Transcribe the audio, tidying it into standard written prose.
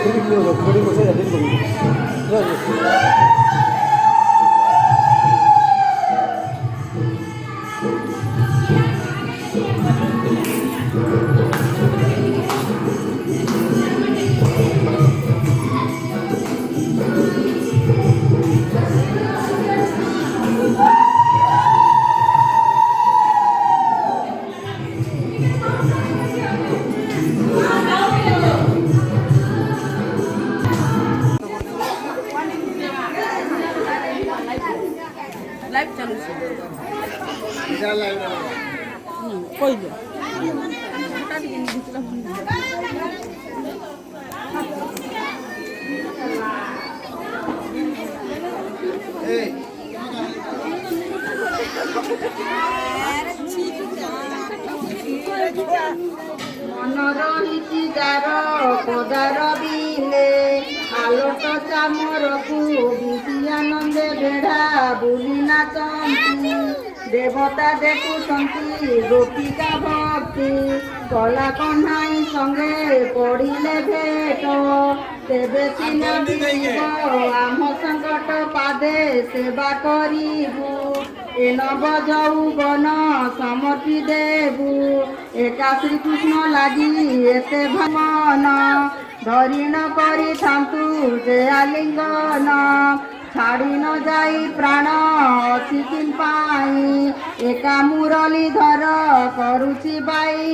그리고 해야 되는 겁니다. Live चालू છે કોઈ દે मन रही दार पदार बिले आलोट चामर को विधि आनंदे बेढ़ा बुली नाचंती देवता देखुंती गोपिका भक्ति कला कन्हाई संगे पड़िले भेट तेबे आम संकट पादे सेवा करिबू ए नव यौवन समर्पी देबू एका श्रीकृष्ण लगी एते भमन धरिण करी थांतु जे आलिंगन छाड़ी न जाई प्राण अछि किन पाई एका मुरलीधर करुची बाई।